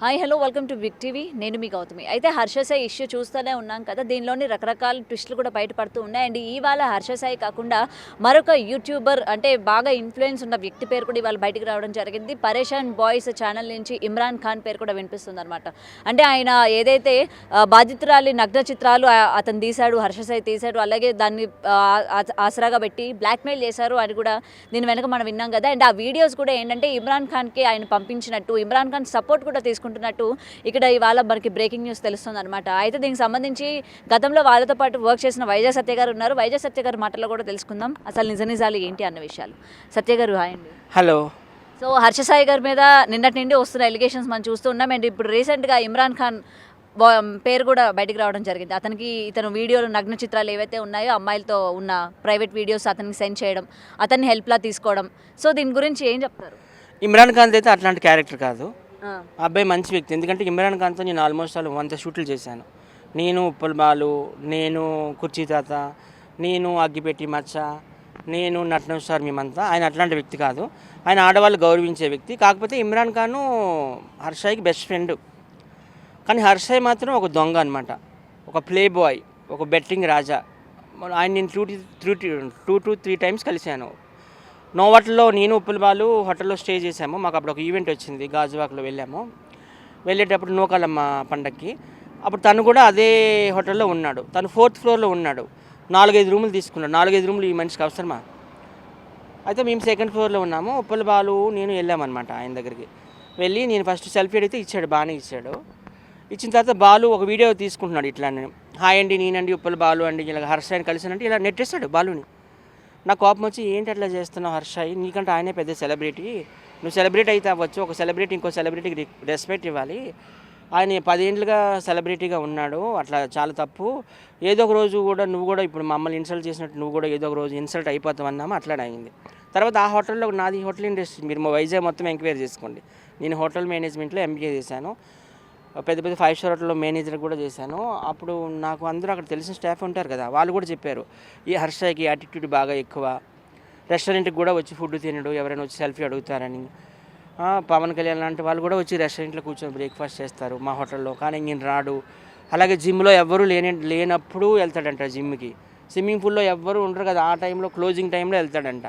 Hi hello welcome to Big TV. నేను మీ గౌతమి. అయితే హర్ష సాయి ఇష్యూ చూస్తూనే ఉన్నాం కదా, దీనిలోని రకరకాల ట్విస్టులు కూడా బయటపడుతూ ఉన్నాయి. అండ్ ఇవాళ హర్ష సాయి కాకుండా మరొక యూట్యూబర్, అంటే బాగా ఇన్ఫ్లుయెన్స్ ఉన్న వ్యక్తి పేరు కూడా ఇవాళ బయటకు రావడం జరిగింది. పరేషాన్ బాయ్స్ ఛానల్ నుంచి ఇమ్రాన్ ఖాన్ పేరు కూడా వినిపిస్తుంది అనమాట. అంటే ఆయన ఏదైతే బాధితురాలి నగ్న చిత్రాలు అతను తీశాడు, హర్ష సాయి తీశాడు, అలాగే దాన్ని ఆసరాగా పెట్టి బ్లాక్మెయిల్ చేశారు అని కూడా దీని వెనక మనం విన్నాం కదా. అండ్ ఆ వీడియోస్ కూడా ఏంటంటే ఇమ్రాన్ ఖాన్కి ఆయన పంపించినట్టు, ఇమ్రాన్ ఖాన్ సపోర్ట్ కూడా తీసుకుంటున్నట్టు ఇక్కడ ఇవాళ మనకి బ్రేకింగ్ న్యూస్ తెలుస్తుంది అనమాట. అయితే దీనికి సంబంధించి గతంలో వాళ్ళతో పాటు వర్క్ చేసిన వైజాగ్ సత్య గారు ఉన్నారు. వైజాగ్ సత్య గారి మాటల్లో కూడా తెలుసుకుందాం అసలు నిజాలు ఏంటి అన్న విషయాలు. సత్య గారు హాయ్ అండి. హలో. సో హర్ష సాయి గారి మీద నిన్నటి నుండి వస్తున్న ఎలిగేషన్స్ మనం చూస్తూ ఉన్నాం. అండ్ ఇప్పుడు రీసెంట్గా ఇమ్రాన్ ఖాన్ పేరు కూడా బయటకు రావడం జరిగింది. ఇతను వీడియోలు నగ్న చిత్రాలు ఏవైతే ఉన్నాయో అమ్మాయిలతో ఉన్న ప్రైవేట్ వీడియోస్ అతనికి సెండ్ చేయడం, అతన్ని హెల్ప్లా తీసుకోవడం. సో దీని గురించి ఏం చెప్తారు? ఇమ్రాన్ ఖాన్ అయితే అట్లాంటి క్యారెక్టర్ కాదు. అబ్బాయి మంచి వ్యక్తి. ఎందుకంటే ఇమ్రాన్ ఖాన్తో నేను ఆల్మోస్ట్ 100 షూట్లు చేశాను. నేను ఉప్పల్ బాలు, నేను కుర్చీ తాత, నేను అగ్గిపెట్టి మచ్చ, నేను నటనం స్టార్, మేమంతా. ఆయన అట్లాంటి వ్యక్తి కాదు. ఆయన ఆడవాళ్ళు గౌరవించే వ్యక్తి. కాకపోతే ఇమ్రాన్ ఖాన్ హర్షాయికి బెస్ట్ ఫ్రెండ్. కానీ హర్షాయి మాత్రం ఒక దొంగ అనమాట, ఒక ప్లే బాయ్, ఒక బెట్టింగ్ రాజా. ఆయన నేను 2 to 3 టైమ్స్ కలిశాను. నోవాటల్లో నేను ఉప్పల్ బాలు హోటల్లో స్టే చేసాము. మాకు అప్పుడు ఒక ఈవెంట్ వచ్చింది, గాజువాక్లో వెళ్ళాము. వెళ్ళేటప్పుడు నూకాలమ్మ పండక్కి. అప్పుడు తను కూడా అదే హోటల్లో ఉన్నాడు. తను 4th ఫ్లోర్లో ఉన్నాడు. 4-5 రూములు తీసుకున్నాడు. 4-5 రూములు ఈ మనిషికి అవసరమా? అయితే మేము 2nd ఫ్లోర్లో ఉన్నాము. ఉప్పల్ బాలు నేను వెళ్ళామన్నమాట ఆయన దగ్గరికి. వెళ్ళి నేను ఫస్ట్ సెల్ఫీ అడిగితే ఇచ్చాడు, బాగానే ఇచ్చాడు. ఇచ్చిన తర్వాత బాలు ఒక వీడియో తీసుకుంటున్నాడు. ఇట్లా హాయ్ అండి, నేనండి ఉప్పల్ బాలు అండి, ఇలా హర్షాయిని కలిసానంటే ఇలా నెట్టేస్తాడు బాలుని. నాకు కోపం వచ్చి, ఏంటి అట్లా చేస్తున్నావు హర్షాయి, నీకంటే ఆయనే పెద్ద సెలబ్రిటీ, నువ్వు సెలబ్రిటీ అయితే అవ్వచ్చు, ఒక సెలబ్రిటీ ఇంకో సెలబ్రిటీకి రెస్పెక్ట్ ఇవ్వాలి. ఆయన 10 ఏళ్ళుగా సెలబ్రిటీగా ఉన్నాడు, అట్లా చాలా తప్పు. ఏదో ఒక రోజు కూడా నువ్వు కూడా ఇప్పుడు మమ్మల్ని ఇన్సల్ట్ చేసినట్టు నువ్వు కూడా ఏదో ఒక రోజు ఇన్సల్ట్ అయిపోతావు అన్నాము. అట్లా అయింది. తర్వాత ఆ హోటల్లో నాది హోటల్ ఇండస్ట్రీ, మీరు వైజాగ్ మొత్తం ఎంక్వైరీ చేసుకోండి. నేను హోటల్ మేనేజ్మెంట్లో ఎంబీఏ చేశాను. పెద్ద 5 స్టార్ హోటల్లో మేనేజర్ కూడా చేశాను. అప్పుడు నాకు అందరూ అక్కడ తెలిసిన స్టాఫ్ ఉంటారు కదా, వాళ్ళు కూడా చెప్పారు ఈ హర్షాయికి యాటిట్యూడ్ బాగా ఎక్కువ, రెస్టారెంట్కి కూడా వచ్చి ఫుడ్ తినడు, ఎవరైనా వచ్చి సెల్ఫీ అడుగుతారని. పవన్ కళ్యాణ్ లాంటి వాళ్ళు కూడా వచ్చి రెస్టారెంట్లో కూర్చొని బ్రేక్ఫాస్ట్ చేస్తారు మా హోటల్లో, కానీ నేను రాడు. అలాగే జిమ్లో ఎవ్వరూ లేనప్పుడు వెళ్తాడంట జిమ్కి. స్విమ్మింగ్ పూల్లో ఎవ్వరూ ఉండరు కదా, ఆ టైంలో క్లోజింగ్ టైంలో వెళ్తాడంట.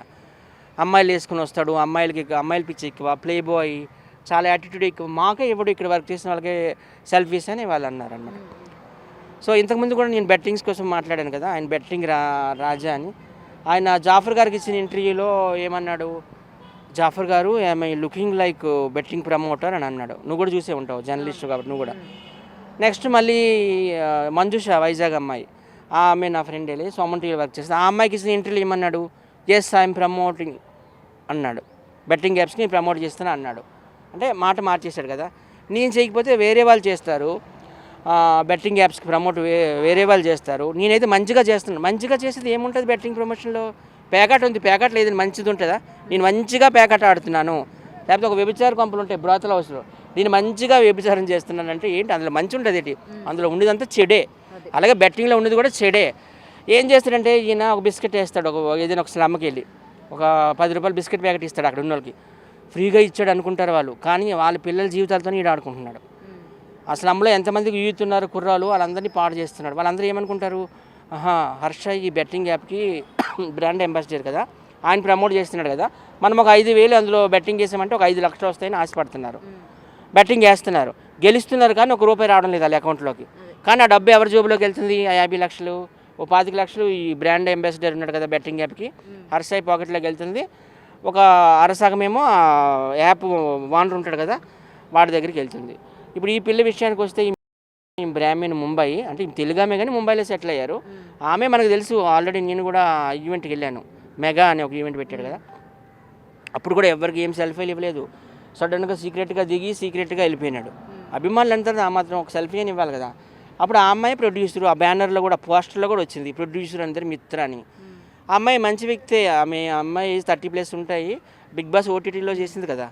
అమ్మాయిలు వేసుకుని వస్తాడు, అమ్మాయిల పిచ్చి ఎక్కువ, ప్లే బాయ్, చాలా యాటిట్యూడ్ ఎక్కువ. మాకే ఇప్పుడు ఇక్కడ వర్క్ చేసిన వాళ్ళకే సెల్ఫీస్ అని వాళ్ళు అన్నారన్నమాట. సో ఇంతకుముందు కూడా నేను బెట్టింగ్స్ కోసం మాట్లాడాను కదా, ఆయన బెట్టింగ్ రాజా అని. ఆయన జాఫర్ గారికి ఇచ్చిన ఇంటర్వ్యూలో ఏమన్నాడు, జాఫర్ గారు I'm looking like betting promoter అని అన్నాడు. నువ్వు కూడా చూసే ఉంటావు, జర్నలిస్ట్ కాబట్టి నువ్వు కూడా. నెక్స్ట్ మళ్ళీ మంజుష, వైజాగ్ అమ్మాయి, ఆమె నా ఫ్రెండ్ వెళ్ళి సోమన్ టీవీలో వర్క్ చేస్తుంది. ఆ అమ్మాయికి ఇచ్చిన ఇంటర్వ్యూ ఏమన్నాడు, ఎస్ ఐఎమ్ ప్రమోటింగ్ అన్నాడు, బెట్టింగ్ యాప్స్కి నేను ప్రమోట్ చేస్తాను అన్నాడు. అంటే మాట మార్చేశాడు కదా. నేను చేయకపోతే వేరే వాళ్ళు చేస్తారు, బెట్టింగ్ యాప్స్కి ప్రమోట్ వేరే వాళ్ళు చేస్తారు. నేనైతే మంచిగా చేస్తున్నాను. మంచిగా చేసేది ఏముంటుంది బెట్టింగ్ ప్రమోషన్లో? పేకాట ఉంది, పేకాట లేదని మంచిది ఉంటుందా? నేను మంచిగా పేకాట ఆడుతున్నాను. లేకపోతే ఒక వ్యభిచార కొంపలు ఉంటాయి బ్రాతల్ హౌస్లో, నేను మంచిగా వ్యభిచారం చేస్తున్నాను అంటే ఏంటి అందులో మంచి ఉంటుంది? ఏంటి అందులో ఉండేదంతా చెడే. అలాగే బెట్టింగ్లో ఉండేది కూడా చెడే. ఏం చేస్తాడంటే ఈయన ఒక బిస్కెట్ వేస్తాడు, ఏదైనా ఒక స్లమ్కి వెళ్ళి ఒక 10 రూపాయలు బిస్కెట్ ప్యాకెట్ ఇస్తాడు అక్కడ ఉన్న వాళ్ళకి. ఫ్రీగా ఇచ్చాడు అనుకుంటారు వాళ్ళు, కానీ వాళ్ళ పిల్లల జీవితాలతో ఈడు ఆడుకుంటున్నాడు. అసలు అమ్మలో ఎంతమందికి యూత్ ఉన్నారు కుర్రాలు, వాళ్ళందరినీ పాడు చేస్తున్నాడు. వాళ్ళందరూ ఏమనుకుంటారు, హర్ష ఈ బెట్టింగ్ యాప్కి బ్రాండ్ అంబాసిడర్ కదా, ఆయన ప్రమోట్ చేస్తున్నాడు కదా, మనం ఒక 5,000 అందులో బెట్టింగ్ చేసామంటే ఒక 5 లక్షలు వస్తాయని ఆశపడుతున్నారు. బెట్టింగ్ చేస్తున్నారు, గెలుస్తున్నారు, కానీ ₹1 రావడం లేదు వాళ్ళ అకౌంట్లోకి. కానీ ఆ డబ్బు ఎవరి జోబులోకి వెళ్తుంది? ఆ 50 లక్షలు, ఓ 25 లక్షలు ఈ బ్రాండ్ అంబాసిడర్ ఉన్నాడు కదా బెట్టింగ్ యాప్కి, హర్షాయి పాకెట్లోకి వెళ్తుంది. ఒక అరసగమేమో యాప్ ఓనర్ ఉంటాడు కదా, వాడి దగ్గరికి వెళ్తుంది. ఇప్పుడు ఈ పిల్ల విషయానికి వస్తే, ఈ బ్రాహ్మణ్ ముంబై, అంటే తెలుగామే కానీ ముంబైలో సెటిల్ అయ్యారు. ఆమె మనకు తెలుసు, ఆల్రెడీ నేను కూడా ఈవెంట్కి వెళ్ళాను, మెగా అని ఒక ఈవెంట్ పెట్టాడు కదా, అప్పుడు కూడా ఎవరికి ఏం సెల్ఫీలు ఇవ్వలేదు. సడన్గా సీక్రెట్గా దిగి సీక్రెట్గా వెళ్ళిపోయినాడు. అభిమానులు ఎంత ఆ మాత్రం ఒక సెల్ఫీ అని ఇవ్వాలి కదా. అప్పుడు ఆ అమ్మాయి ప్రొడ్యూసర్, ఆ బ్యానర్లో కూడా పోస్టర్లో కూడా వచ్చింది ప్రొడ్యూసర్ అందరి మిత్ర అని. ఆ అమ్మాయి మంచి వ్యక్తే. అమ్మాయి 30+ ఉంటాయి. బిగ్ బాస్ ఓటీటీలో చేసింది కదా,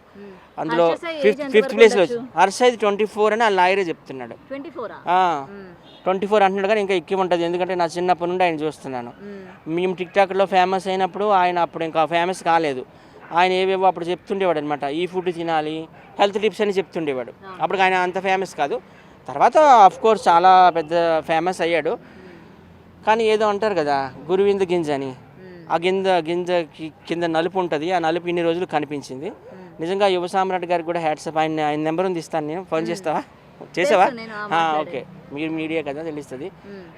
అందులో 5th ప్లేస్లో వచ్చింది. హర్షాయి 24 అని ఆ లాయరే చెప్తున్నాడు. 24 అంటున్నాడు, కానీ ఇంకా ఎక్కువ ఉంటుంది. ఎందుకంటే నా చిన్నప్పటి నుండి ఆయన చూస్తున్నాను. మేము టిక్టాక్లో ఫేమస్ అయినప్పుడు ఆయన అప్పుడు ఇంకా ఫేమస్ కాలేదు. ఆయన ఏవేవో అప్పుడు చెప్తుండేవాడు అనమాట, ఈ ఫుడ్ తినాలి, హెల్త్ టిప్స్ అని చెప్తుండేవాడు. అప్పుడు ఆయన అంత ఫేమస్ కాదు, తర్వాత కోర్స్ చాలా పెద్ద ఫేమస్ అయ్యాడు. కానీ ఏదో అంటారు కదా గురువింద గింజ అని, ఆ గింజ కింద నలుపు ఉంటుంది, ఆ నలుపు ఇన్ని రోజులు కనిపించింది. నిజంగా యువ సామ్రాట్ గారికి కూడా హ్యాట్సప్. ఆయన నెంబర్ ఉంది, ఇస్తాను నేను, ఫోన్ చేస్తావా? చేసావా? ఓకే, మీరు మీడియా కదా తెలుస్తుంది.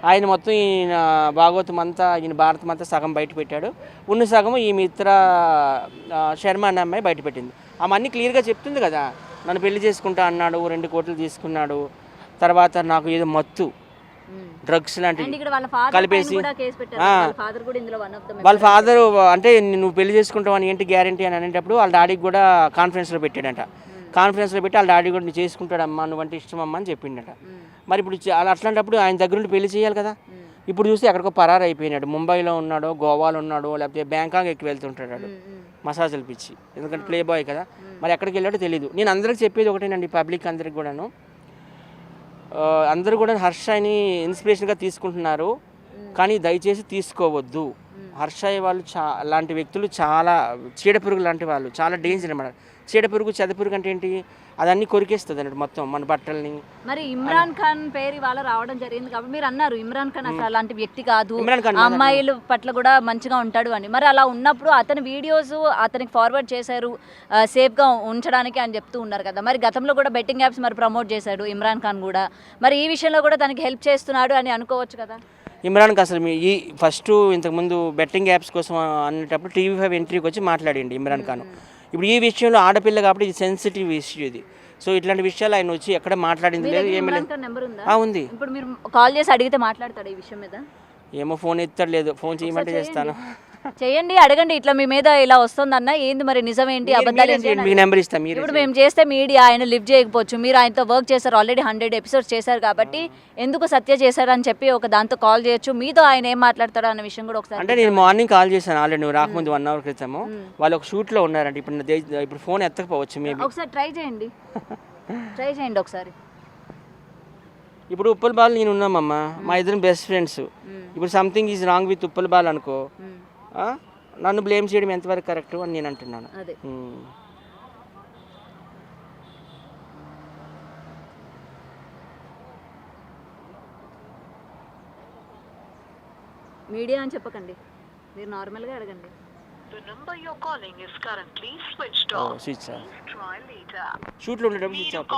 ఆయన మొత్తం ఈయన భాగవతం అంతా, ఈయన భారతం అంతా సగం బయట పెట్టాడు, ఉన్న సగం ఈ మిత్ర శర్మ అనే అమ్మాయి బయట పెట్టింది. ఆమె అన్నీ క్లియర్గా చెప్తుంది కదా, నన్ను పెళ్లి చేసుకుంటా అన్నాడు, 2 కోట్లు తీసుకున్నాడు, తర్వాత నాకు ఏదో మత్తు డ్రగ్స్ లాంటివి కలిపేసి, వాళ్ళ ఫాదర్ అంటే నువ్వు పెళ్లి చేసుకుంటావు అని ఏంటి గ్యారంటీ అని అనేటప్పుడు వాళ్ళ డాడీకి కూడా కాన్ఫరెన్స్లో పెట్టాడంట. కాన్ఫరెన్స్లో పెట్టి వాళ్ళ డాడీ కూడా నువ్వు చేసుకుంటాడమ్మా, నువ్వంటే ఇష్టమమ్మా అని చెప్పిండట. మరి ఇప్పుడు అట్లాంటప్పుడు ఆయన దగ్గర నుండి పెళ్లి చేయాలి కదా. ఇప్పుడు చూస్తే ఎక్కడికో పరారు అయిపోయినాడు, ముంబైలో ఉన్నాడో, గోవాలో ఉన్నాడో, లేకపోతే బ్యాంకాక్ ఎక్కువ వెళ్తుంటాడు మసాజులు పిచ్చి, ఎందుకంటే ప్లే బాయ్ కదా. మరి ఎక్కడికి వెళ్ళాడో తెలియదు. నేను అందరికి చెప్పేది ఒకటేనండి, పబ్లిక్ అందరికి కూడాను, అందరూ కూడా హర్షని ఇన్స్పిరేషన్గా తీసుకుంటున్నారు, కానీ దయచేసి తీసుకోవద్దు. హర్షయ్య వాళ్ళు లాంటి వ్యక్తులు చాలా చీడపురుగు లాంటి వాళ్ళు, చాలా డేంజర్ అన్నమాట. చీడపురుగు చెదపురుగు అంటే ఏంటి, అదన్నీ కొరికేస్తుంది అన్నట్టు మొత్తం మన బట్టల్ని. మరి ఇమ్రాన్ ఖాన్ పేరు ఇవాళ రావడం జరిగింది కాబట్టి మీరు అన్నారు ఇమ్రాన్ ఖాన్ అసలు అలాంటి వ్యక్తి కాదు, అమ్మాయిల పట్ల కూడా మంచిగా ఉంటాడు అని. మరి అలా ఉన్నప్పుడు అతని వీడియోస్ అతనికి ఫార్వర్డ్ చేశారు సేఫ్గా ఉంచడానికి అని చెప్తూ ఉన్నారు కదా. మరి గతంలో కూడా బెట్టింగ్ యాప్స్ మరి ప్రమోట్ చేశాడు ఇమ్రాన్ ఖాన్ కూడా, మరి ఈ విషయంలో కూడా తనకి హెల్ప్ చేస్తున్నాడు అని అనుకోవచ్చు కదా. ఇమ్రాన్కి అసలు ఈ ఫస్ట్ ఇంతకుముందు బెట్టింగ్ యాప్స్ కోసం అనేటప్పుడు TV5 ఎంట్రీకి వచ్చి మాట్లాడండి ఇమ్రాన్ ఖాన్. ఇప్పుడు ఈ విషయంలో ఆడపిల్ల కాబట్టి ఇది సెన్సిటివ్ ఇష్యూ ఇది. సో ఇట్లాంటి విషయాలు ఆయన వచ్చి ఎక్కడ మాట్లాడింది లేదు, ఏమీ లేదు. ఉంది. ఇప్పుడు మీరు కాల్ చేసి అడిగితే మాట్లాడతాడు ఈ విషయం మీద? ఏమో ఫోన్ ఎత్తాడు, లేదు, ఫోన్ చేయమంటే చేస్తాను. చేయండి, అడగండి, ఇట్లా మీ మీద ఇలా వస్తుందన్న ఏంది మరి, నిజం ఏంటి, అబద్ధాలు ఏంటి. మీకు నెంబర్ ఇస్తాను. ఇప్పుడు మేము చేస్తే మీడియా ఆయన లిఫ్ట్ చేయకపోవచ్చు, మీరు ఆయనతో వర్క్ చేశారు, ఆల్రెడీ 100 ఎపిసోడ్స్ చేశారు కాబట్టి ఎందుకు సత్య చేశారు అని చెప్పి ఒక దాంతో కాల్ చేయొచ్చు. మీతో ఆయన ఏం మాట్లాడతాడో అన్న విషయం కూడా ఒకసారి. అంటే నేను మార్నింగ్ కాల్ చేశాను ఆల్రెడీ, నువ్వు రాకముందు 1 అవర్ క్రితము. వాళ్ళు ఒక షూట్లో ఉన్నారంటే ఇప్పుడు ఫోన్ ఎత్తకపోవచ్చు, మేబీ ఒకసారి ట్రై చేయండి ఒకసారి. ఇప్పుడు ఉప్పల్ బాల్ నేను ఉన్నామమ్మా, మా ఇద్దరం బెస్ట్ ఫ్రెండ్స్. ఇప్పుడు something is wrong with Uppal ball అనుకో, నన్ను బ్లేమ్ చేయడం ఎంతవరకు కరెక్ట్ అని నేను అంటున్నాను. మీడియా అని చెప్పకండి, మీరు నార్మల్గా అడగండి. షూట్లో ఉండేటప్పుడు స్విచ్ ఆఫ్.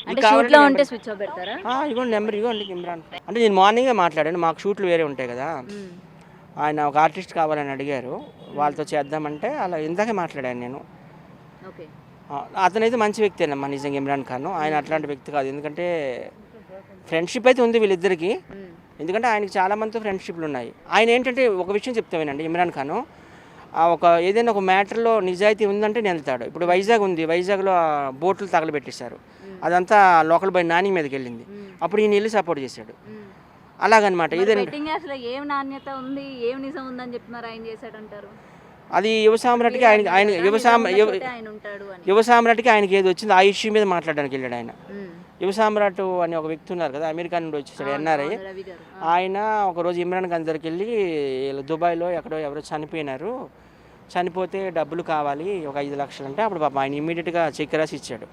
అంటే షూట్లో ఉంటే స్విచ్ ఆఫ్ పెడతారా? ఇగోండి నెంబర్, ఇగోండి ఇమ్రాన్. అంటే నేను మార్నింగే మాట్లాడాను, మాకు షూట్లు వేరే ఉంటాయి కదా. ఆయన ఒక ఆర్టిస్ట్ కావాలని అడిగారు, వాళ్ళతో చేద్దామంటే అలా ఇందాకే మాట్లాడాను నేను. అతనైతే మంచి వ్యక్తేనమ్మా నిజంగా ఇమ్రాన్ ఖాన్. ఆయన అట్లాంటి వ్యక్తి కాదు, ఎందుకంటే ఫ్రెండ్షిప్ అయితే ఉంది వీళ్ళిద్దరికి, ఎందుకంటే ఆయనకి చాలా మందితో ఫ్రెండ్షిప్లు ఉన్నాయి. ఆయన ఏంటంటే ఒక విషయం చెప్తామేనండి, ఇమ్రాన్ ఖాన్ ఏదైనా ఒక మ్యాటర్లో నిజాయితీ ఉందంటే నేను వెళ్తాడు. ఇప్పుడు వైజాగ్ ఉంది, వైజాగ్లో బోట్లు తగలబెట్టేశారు, అదంతా లోకల్ బై నాని మీదకి వెళ్ళింది, అప్పుడు ఈయన వెళ్ళి సపోర్ట్ చేశాడు. అలాగనమాట. ఏం నాణ్యత ఉంది, ఏం నిజం ఉందని చెప్తున్నారు ఆయన చేశాడంటారు. అది యువ సామ్రాట్కి ఆయన యువ సామ్రాట్కి ఆయనకి ఏది వచ్చింది ఆ ఇష్యూ మీద మాట్లాడడానికి వెళ్ళాడు ఆయన. యువ సామ్రాట్ అని ఒక వ్యక్తి ఉన్నారు కదా, అమెరికా నుండి వచ్చేసాడు, NRI. ఆయన ఒకరోజు ఇమ్రాన్ ఖాన్ దగ్గరికి వెళ్ళి దుబాయ్లో ఎక్కడో ఎవరో చనిపోయినారు, చనిపోతే డబ్బులు కావాలి ఒక 5 లక్షలు అంటే, అప్పుడు పాప ఆయన ఇమ్మీడియట్గా చెక్ రాసి ఇచ్చాడు.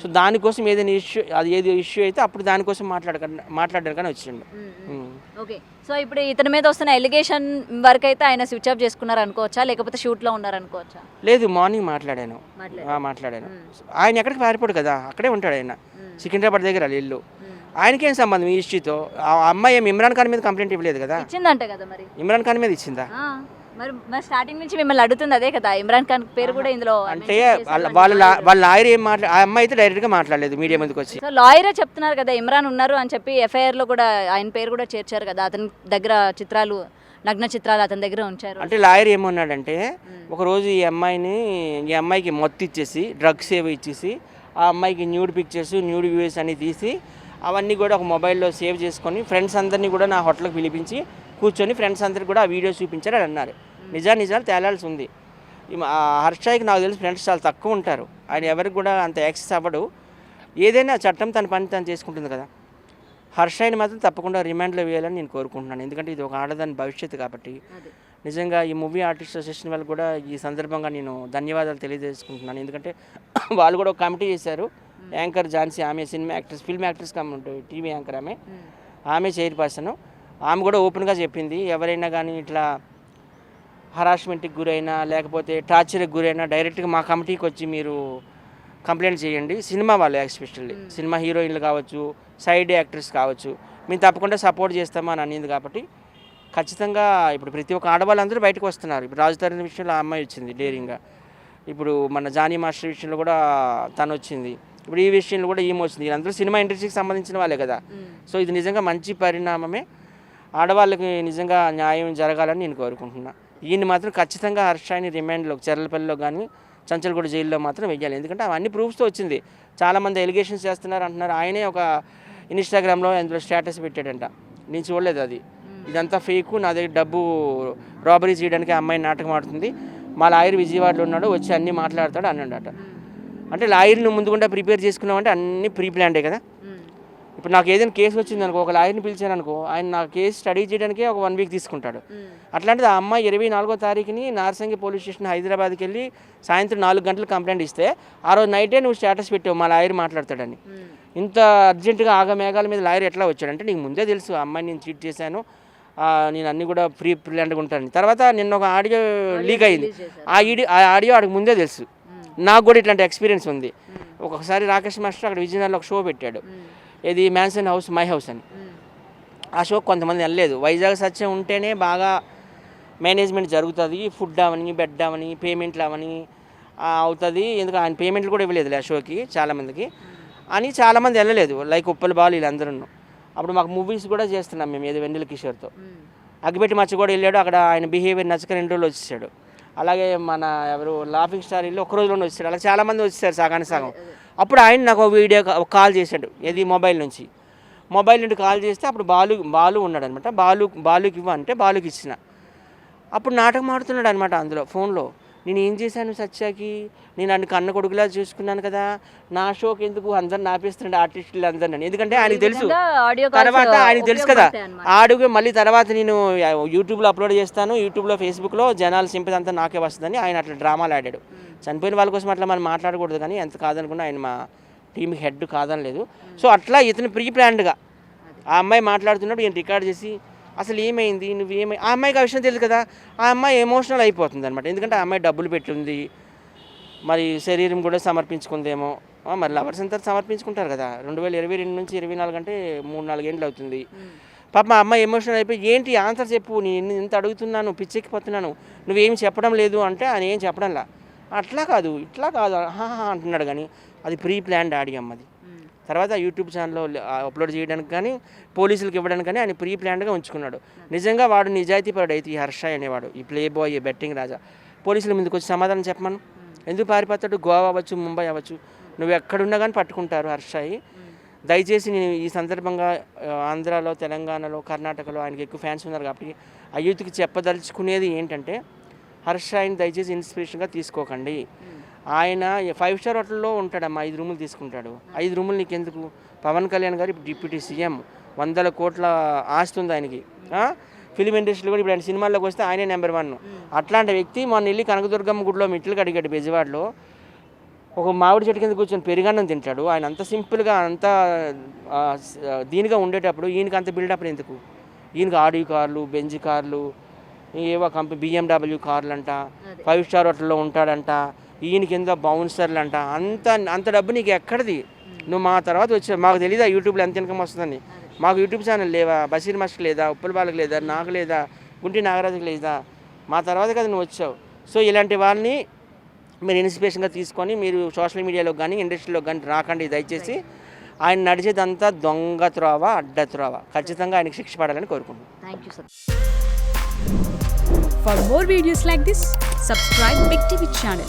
సో దానికోసం ఏదైనా ఇష్యూ, అది ఏది ఇష్యూ అయితే అప్పుడు దానికోసం మాట్లాడడానికి వచ్చిండు. ఓకే, సో ఇప్పుడు ఇతని మీద వస్తున్న ఎలిగేషన్ వరకు అయితే ఆయన స్విచ్ ఆఫ్ చేసుకున్నారు అనుకోవచ్చా, లేకపోతే షూట్లో ఉన్నారు అనుకోవచ్చా? లేదు, మార్నింగ్ మాట్లాడాను. ఆయన ఎక్కడికి పారిపోడు కదా, అక్కడే ఉంటాడు ఆయన, సికింద్రాబాద్ దగ్గర ఇల్లు. ఆయనకేం సంబంధం ఈ ఇష్యూతో? ఆ అమ్మాయి ఏమి ఇమ్రాన్ ఖాన్ మీద కంప్లైంట్ ఇవ్వలేదు కదా. ఇచ్చిందంట కదా, మరి ఇమ్రాన్ ఖాన్ మీద ఇచ్చిందా? మరి స్టార్టింగ్ నుంచి మిమ్మల్ని అడుగుతుంది అదే కదా, ఇమ్రాన్ ఖాన్ పేరు కూడా ఇందులో. అంటే వాళ్ళ లాయర్ ఏం ఆ అమ్మాయి అయితే డైరెక్ట్గా మాట్లాడలేదు, మీడియా ముందుకు వచ్చి. సో లాయరే చెప్తున్నారు కదా ఇమ్రాన్ ఉన్నారు అని చెప్పి, FIR లో కూడా ఆయన పేరు కూడా చేర్చారు కదా, అతని దగ్గర నగ్న చిత్రాలు అతని దగ్గర ఉంచారు. అంటే లాయర్ ఏమన్నాడంటే, ఒకరోజు ఈ అమ్మాయికి మొత్తం ఇచ్చేసి, డ్రగ్స్ ఏవో ఇచ్చేసి, ఆ అమ్మాయికి న్యూడ్ పిక్చర్స్, న్యూడ్ వ్యూస్ అన్ని తీసి అవన్నీ కూడా ఒక మొబైల్లో సేవ్ చేసుకొని ఫ్రెండ్స్ అందరినీ కూడా నా హోటల్కి పిలిపించి కూర్చొని ఫ్రెండ్స్ అందరికి కూడా ఆ వీడియో చూపించారు అని అన్నారు. నిజాలు తేలాల్సి ఉంది. హర్షయ్యకి నాకు తెలిసి ఫ్రెండ్స్ చాలా తక్కువ ఉంటారు, ఆయన ఎవరికి కూడా అంత యాక్సెస్ అవ్వడు. ఏదైనా చట్టం తన పని తను చేసుకుంటుంది కదా. హర్షయ్యని మాత్రం తప్పకుండా రిమాండ్లో వేయాలని నేను కోరుకుంటున్నాను, ఎందుకంటే ఇది ఒక ఆడదాని భవిష్యత్తు కాబట్టి. నిజంగా ఈ మూవీ ఆర్టిస్ట్ అసోసియేషన్ వాళ్ళకి కూడా ఈ సందర్భంగా నేను ధన్యవాదాలు తెలియజేసుకుంటున్నాను. ఎందుకంటే వాళ్ళు కూడా ఒక కమిటీ చేశారు. యాంకర్ ఝాన్సీ, ఆమె cinema actress, film actress committee, TV anchor ఆమె చైర్పర్సన్. ఆమె కూడా ఓపెన్గా చెప్పింది, ఎవరైనా కానీ ఇట్లా హరాస్మెంట్కి గురైనా లేకపోతే టార్చర్కి గురైనా డైరెక్ట్గా మా కమిటీకి వచ్చి మీరు కంప్లైంట్ చేయండి. సినిమా వాళ్ళు ఎస్పెషల్లీ సినిమా హీరోయిన్లు కావచ్చు, సైడ్ యాక్టర్స్ కావచ్చు, మేము తప్పకుండా సపోర్ట్ చేస్తామా అని అనింది. కాబట్టి ఖచ్చితంగా ఇప్పుడు ప్రతి ఒక్క ఆడవాళ్ళందరూ బయటకు వస్తున్నారు. ఇప్పుడు రాజధాని విషయంలో ఆ అమ్మాయి వచ్చింది డేరింగ్గా, ఇప్పుడు మన జానీ మాస్టర్ విషయంలో కూడా తను వచ్చింది, ఇప్పుడు ఈ విషయంలో కూడా ఈమె వచ్చింది. వీళ్ళందరూ సినిమా ఇండస్ట్రీకి సంబంధించిన వాళ్ళే కదా. సో ఇది నిజంగా మంచి పరిణామమే. ఆడవాళ్ళకి నిజంగా న్యాయం జరగాలని నేను కోరుకుంటున్నా. ఈయన మాత్రం ఖచ్చితంగా హర్షాని రిమాండ్లో చెర్లపల్లిలో కానీ చంచల్గూడ జైల్లో మాత్రం వెయ్యాలి. ఎందుకంటే అవన్నీ ప్రూఫ్స్తో వచ్చింది. చాలామంది ఎలిగేషన్స్ చేస్తున్నారు అంటున్నారు. ఆయనే ఒక ఇన్స్టాగ్రామ్లో అందులో స్టేటస్ పెట్టాడంట, నేను చూడలేదు అది, ఇదంతా ఫేకు, నా దగ్గర డబ్బు రాబరీ చేయడానికి అమ్మాయి నాటకం ఆడుతుంది, మా లాయర్ విజయవాడలో ఉన్నాడు, వచ్చి అన్నీ మాట్లాడతాడు అన్నాడట. అంటే లాయర్ని ముందుకుండా ప్రిపేర్ చేసుకున్నామంటే అన్నీ ప్రీ ప్లాన్డే కదా. ఇప్పుడు నాకు ఏదైనా కేసు వచ్చింది అనుకో, ఒక లాయర్ని పిలిచాను అనుకో, ఆయన నా కేసు స్టడీ చేయడానికే ఒక 1 వీక్ తీసుకుంటాడు. అట్లాంటిది ఆ అమ్మాయి 24వ తారీఖుని నార్సింగి పోలీస్ స్టేషన్ హైదరాబాద్కి వెళ్ళి సాయంత్రం 4 గంటలకు కంప్లైంట్ ఇస్తే ఆ రోజు నైటే నువ్వు స్టేటస్ పెట్టావు మా లాయర్ మాట్లాడతాడని. ఇంత అర్జెంటుగా ఆగమేఘాల మీద లాయర్ ఎట్లా వచ్చాడంటే నీకు ముందే తెలుసు ఆ అమ్మాయిని నేను చీట్ చేశాను, నేను అన్నీ కూడా ప్రీ ప్లాన్డ్గా ఉంటాను. తర్వాత నిన్న ఒక ఆడియో లీక్ అయింది, ఆ ఆడియో ఆడికి ముందే తెలుసు. నాకు కూడా ఇట్లాంటి ఎక్స్పీరియన్స్ ఉంది. ఒకసారి రాకేష్ మాస్టర్ అక్కడ విజయనగరంలో ఒక షో పెట్టాడు, ఇది మ్యాన్సన్ హౌస్ మై హౌస్ అని. ఆ షో కొంతమంది వెళ్ళలేదు. వైజాగ్ సత్యం ఉంటేనే బాగా మేనేజ్మెంట్ జరుగుతుంది, ఫుడ్ అవని, బెడ్ అవని, పేమెంట్లు అవని అవుతుంది. ఎందుకంటే ఆయన పేమెంట్లు కూడా ఇవ్వలేదు ఆ షోకి చాలామందికి అని చాలామంది వెళ్ళలేదు, లైక్ ఉప్పల బాలు వీళ్ళందరూ. అప్పుడు మాకు మూవీస్ కూడా చేస్తున్నాం మేము, ఏదో వెన్నెల కిషోర్తో. అగ్గిపెట్టి మచ్చ కూడా వెళ్ళాడు, అక్కడ ఆయన బిహేవియర్ నచ్చక 2 రోజులు వచ్చేసాడు. అలాగే మన ఎవరు లాఫింగ్ స్టార్ వెళ్ళి 1 రోజులోనే వచ్చాడు. అలా చాలామంది వచ్చేసారు సగానికి సగం. అప్పుడు ఆయన నాకు ఒక వీడియో కాల్ చేశాడు, ఏది మొబైల్ నుండి కాల్ చేస్తే అప్పుడు బాలు ఉన్నాడు అనమాట. బాలుకి ఇవ్వంటే బాలుకి ఇచ్చిన. అప్పుడు నాటకం ఆడుతున్నాడు అనమాట అందులో ఫోన్లో. నేను ఏం చేశాను సత్యాకి, నేను అన్ని కన్న కొడుకులా చూసుకున్నాను కదా, నా షోకి ఎందుకు అందరు నాపేస్తున్నాడు ఆర్టిస్టులు అందరిని. ఎందుకంటే ఆయనకు తెలుసు, తర్వాత ఆయనకు తెలుసు కదా ఆడియో మళ్ళీ తర్వాత నేను యూట్యూబ్లో అప్లోడ్ చేస్తాను, యూట్యూబ్లో ఫేస్బుక్లో జనాల సింపతి అంతా నాకే వస్తుందని ఆయన అట్లా డ్రామాలు ఆడాడు. చనిపోయిన వాళ్ళ కోసం అట్లా మనం మాట్లాడకూడదు, కానీ ఎంత కాదనుకున్నా ఆయన మా టీంకి హెడ్ కాదనలేదు. సో అట్లా ఇతను ప్రీ ప్లాన్డ్గా ఆ అమ్మాయి మాట్లాడుతున్నప్పుడు ఈయన రికార్డ్ చేసి అసలు ఏమైంది ఆ అమ్మాయికి ఆ విషయం తెలియదు కదా, ఆ అమ్మాయి ఎమోషనల్ అయిపోతుంది అనమాట. ఎందుకంటే ఆ అమ్మాయి డబ్బులు పెట్టింది, మరి శరీరం కూడా సమర్పించుకుందేమో, మరి లవర్స్ అంతా సమర్పించుకుంటారు కదా. 2022 నుంచి 24 అంటే 3-4 ఏళ్ళు అవుతుంది. పాప మా అమ్మాయి ఎమోషనల్ అయిపోయి ఏంటి ఆన్సర్ చెప్పు, నేను ఇంత అడుగుతున్నాను, పిచ్చెక్కిపోతున్నాను, నువ్వేమి చెప్పడం లేదు అంటే ఆయన ఏం చెప్పడంలా. అట్లా కాదు ఇట్లా కాదు అంటున్నాడు, కానీ అది ప్రీ ప్లాన్డ్ ఆడియో అమ్మది. తర్వాత యూట్యూబ్ ఛానల్లో అప్లోడ్ చేయడానికి కానీ పోలీసులకు ఇవ్వడానికి కానీ ఆయన ప్రీ ప్లాన్డ్గా ఉంచుకున్నాడు. నిజంగా వాడు నిజాయితీపరుడు అయితే ఈ హర్ష అనేవాడు, ఈ ప్లే బాయ్, ఈ బెట్టింగ్ రాజా, పోలీసుల ముందుకు వచ్చి సమాధానం చెప్పమను. ఎందుకు పారిపోతాడు? గోవా అవ్వచ్చు, ముంబై అవ్వచ్చు, నువ్వు ఎక్కడున్నా కానీ పట్టుకుంటారు హర్షాయి. దయచేసి నేను ఈ సందర్భంగా ఆంధ్రాలో, తెలంగాణలో, కర్ణాటకలో ఆయనకి ఎక్కువ ఫ్యాన్స్ ఉన్నారు కాబట్టి ఆ యూత్కి చెప్పదలుచుకునేది ఏంటంటే, హర్షాయిని దయచేసి ఇన్స్పిరేషన్గా తీసుకోకండి. ఆయన 5 స్టార్ హోటల్లో ఉంటాడమ్మా, 5 రూములు తీసుకుంటాడు. 5 రూములు నీకెందుకు? పవన్ కళ్యాణ్ గారు ఇప్పుడు డిప్యూటీ సీఎం, 100 కోట్ల ఆస్తి ఉంది ఆయనకి. ఫిలిం ఇండస్ట్రీలో కూడా ఇప్పుడు ఆయన సినిమాల్లోకి వస్తే ఆయనే నెంబర్ 1. అట్లాంటి వ్యక్తి మొన్న వెళ్ళి కనకదుర్గమ్మ గుడిలో మెట్లు కడిగాడు బెజవాడలో, ఒక మామిడి చెట్టు కింద కూర్చొని పెరుగన్నం తింటాడు. ఆయన అంత సింపుల్గా అంత దీనిగా ఉండేటప్పుడు ఈయనకి అంత బిల్డప్ ఎందుకు? ఈయనకి ఆడి కార్లు, బెంజ్ కార్లు, ఏవో కంపెనీ BMW కార్లు అంట, 5 స్టార్ హోటల్లో ఉంటాడంట, ఈయన కింద బౌన్సర్లు అంట. అంత డబ్బు నీకు ఎక్కడిది? నువ్వు మా తర్వాత వచ్చావు, మాకు తెలీదా యూట్యూబ్లో ఎంత ఇన్కమ్ వస్తుందని? మాకు యూట్యూబ్ ఛానల్ లేవా? బషీర్ మాస్టర్ లేదా? ఉప్పల బాలకు లేదా? నాకు లేదా? గుంటి నాగరాజుకి లేదా? మా తర్వాత కదా నువ్వు వచ్చావు. సో ఇలాంటి వాళ్ళని మీరు ఇన్స్పిరేషన్గా తీసుకొని మీరు సోషల్ మీడియాలో కానీ ఇండస్ట్రీలో కానీ రాకండి దయచేసి. ఆయన నడిచేదంతా దొంగ త్రోవ, అడ్డ త్రోవ. ఖచ్చితంగా ఆయనకి శిక్ష పడాలని కోరుకుంటున్నాను. Thank you sir. For more videos like this, subscribe Big TV channel.